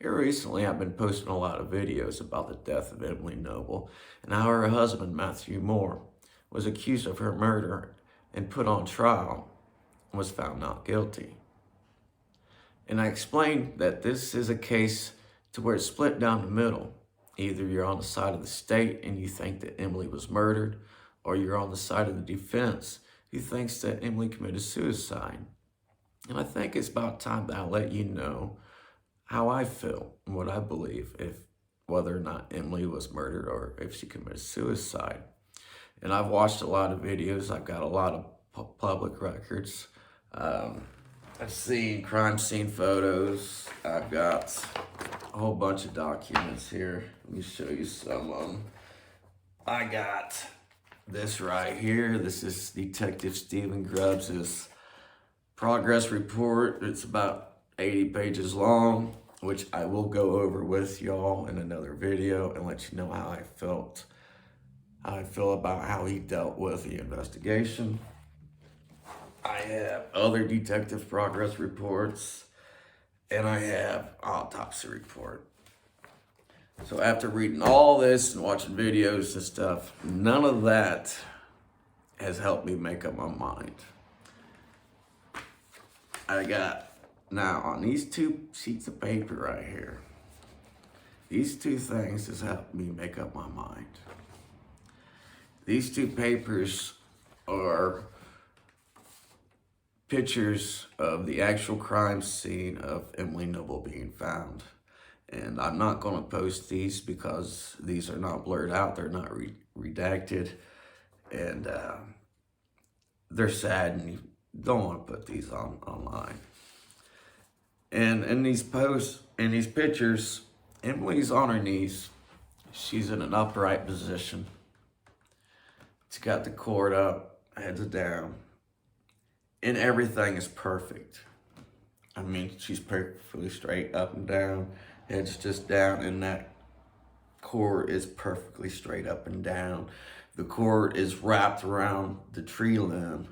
Here recently, I've been posting a lot of videos about the death of Emily Noble and how her husband, Matthew Moore, was accused of her murder and put on trial and was found not guilty. And I explained that this is a case to where it's split down the middle. Either you're on the side of the state and you think that Emily was murdered, or you're on the side of the defense who thinks that Emily committed suicide. And I think it's about time that I let you know how I feel and what I believe, if whether or not Emily was murdered or if she committed suicide. And I've watched a lot of videos. I've got a lot of public records. I've seen crime scene photos. I've got a whole bunch of documents here. Let me show you some of them. I got this right here. This is Detective Stephen Grubbs' progress report. It's about 80 pages long, which I will go over with y'all in another video and let you know how I feel about how he dealt with the investigation. I have other detective progress reports, and I have autopsy report. So after reading all this and watching videos and stuff, none of that has helped me make up my mind. I got, now on these two sheets of paper right here, these two things has helped me make up my mind. These two papers are pictures of the actual crime scene of Emily Noble being found. And I'm not going to post these because these are not blurred out. They're not redacted. And they're sad, and you don't want to put these online. And in these posts, in these pictures, Emily's on her knees. She's in an upright position. She's got the cord up, heads down, and everything is perfect. I mean, she's perfectly straight up and down, head's just down, and that cord is perfectly straight up and down. The cord is wrapped around the tree limb,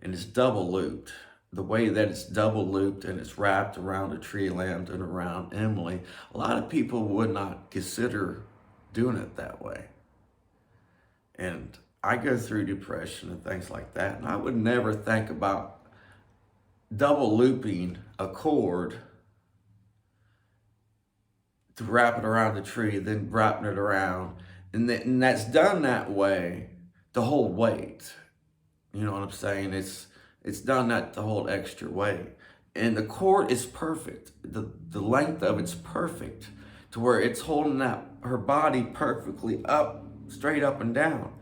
and it's double looped. The way that it's double looped and it's wrapped around the tree limb and around Emily, a lot of people would not consider doing it that way. And I go through depression and things like that, and I would never think about double looping a cord to wrap it around the tree, then wrapping it around, and that's done that way to hold weight. You know what I'm saying? It's done that to hold extra weight, and the cord is perfect. The length of it's perfect to where it's holding her body perfectly up, straight up and down,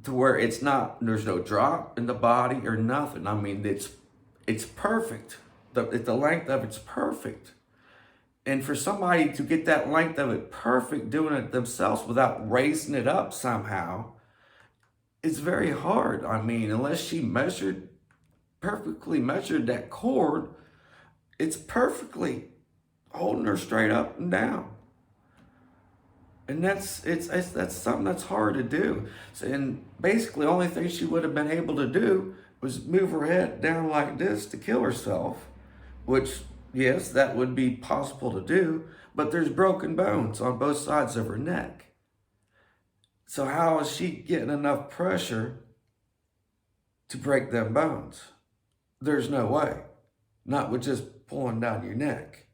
to where it's not, there's no drop in the body or nothing. I mean, it's perfect. The length of it's perfect. And for somebody to get that length of it perfect, doing it themselves without raising it up somehow, it's very hard. I mean, unless she perfectly measured that cord, it's perfectly holding her straight up and down. And that's something that's hard to do. So, and basically, the only thing she would have been able to do was move her head down like this to kill herself, which, yes, that would be possible to do, but there's broken bones on both sides of her neck. So how is she getting enough pressure to break them bones? There's no way. Not with just pulling down your neck.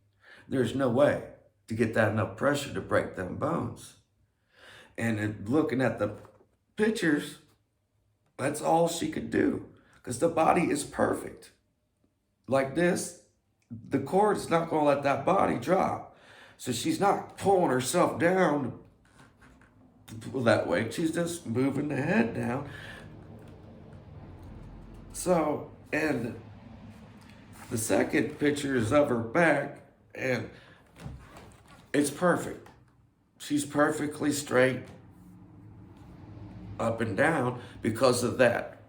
There's no way to get that enough pressure to break them bones. And looking at the pictures, that's all she could do, because the body is perfect. Like this, the cord is not going to let that body drop. So she's not pulling herself down that way. She's just moving the head down. So, and the second picture is of her back, and it's perfect. She's perfectly straight up and down because of that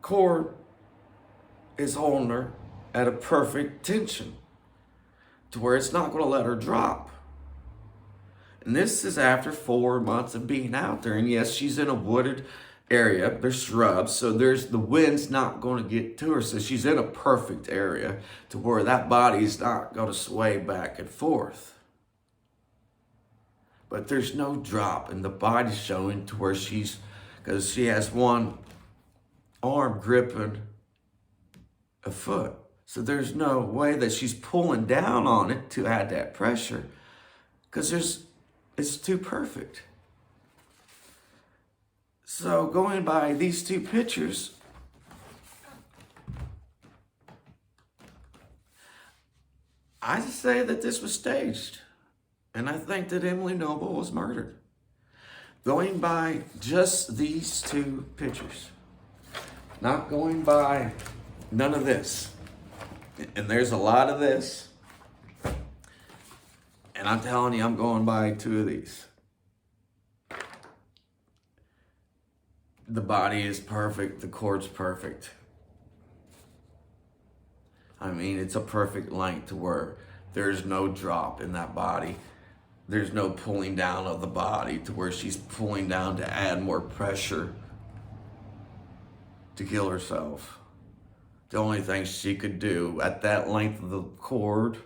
cord is holding her at a perfect tension to where it's not going to let her drop. And this is after 4 months of being out there. And yes, she's in a wooded area. There's shrubs, so the wind's not going to get to her. So she's in a perfect area to where that body's not going to sway back and forth. but there's no drop, and the body's showing to where because she has one arm gripping a foot. So there's no way that she's pulling down on it to add that pressure, because it's too perfect. So going by these two pictures, I say that this was staged. And I think that Emily Noble was murdered. Going by just these two pictures. Not going by none of this. And there's a lot of this. And I'm telling you, I'm going by two of these. The body is perfect. The cord's perfect. I mean, it's a perfect length to where there's no drop in that body. There's no pulling down of the body to where she's pulling down to add more pressure to kill herself. The only thing she could do at that length of the cord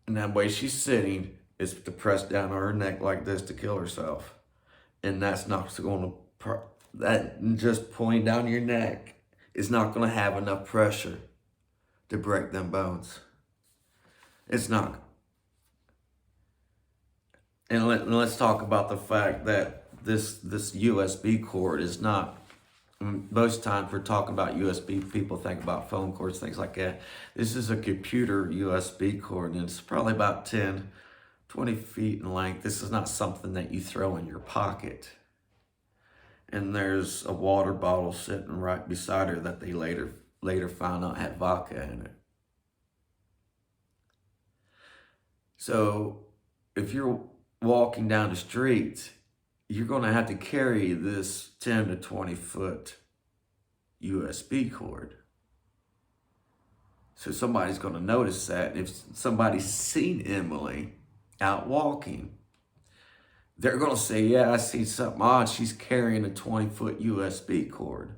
and that way she's sitting is to press down on her neck like this to kill herself. And that's not going to, that just pulling down your neck is not going to have enough pressure to break them bones. It's not. And let's talk about the fact that this USB cord is not, most times we're talking about USB, people think about phone cords, things like that. This is a computer USB cord, and it's probably about 10, 20 feet in length. This is not something that you throw in your pocket. And there's a water bottle sitting right beside her that they later found out had vodka in it. So if you're walking down the street, you're going to have to carry this 10 to 20 foot USB cord. So somebody's going to notice that. If somebody's seen Emily out walking, they're going to say, yeah, I see something odd. She's carrying a 20-foot USB cord.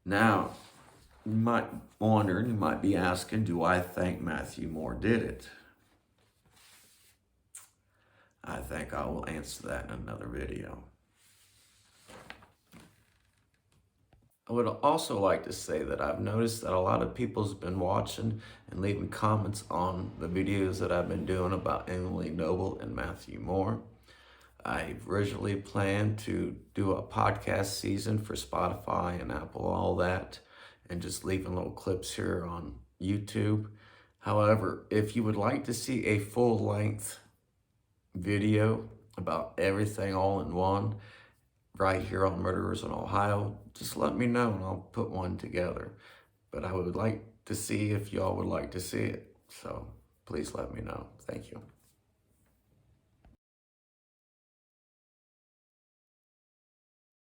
Now, you might wonder, you might be asking, do I think Matthew Moore did it? I think I will answer that in another video. I would also like to say that I've noticed that a lot of people's been watching and leaving comments on the videos that I've been doing about Emily Noble and Matthew Moore. I originally planned to do a podcast season for Spotify and Apple, all that, and just leaving little clips here on YouTube. However, if you would like to see a full-length video about everything all in one, right here on Murderers in Ohio, just let me know and I'll put one together. But I would like to see if y'all would like to see it. So please let me know. Thank you.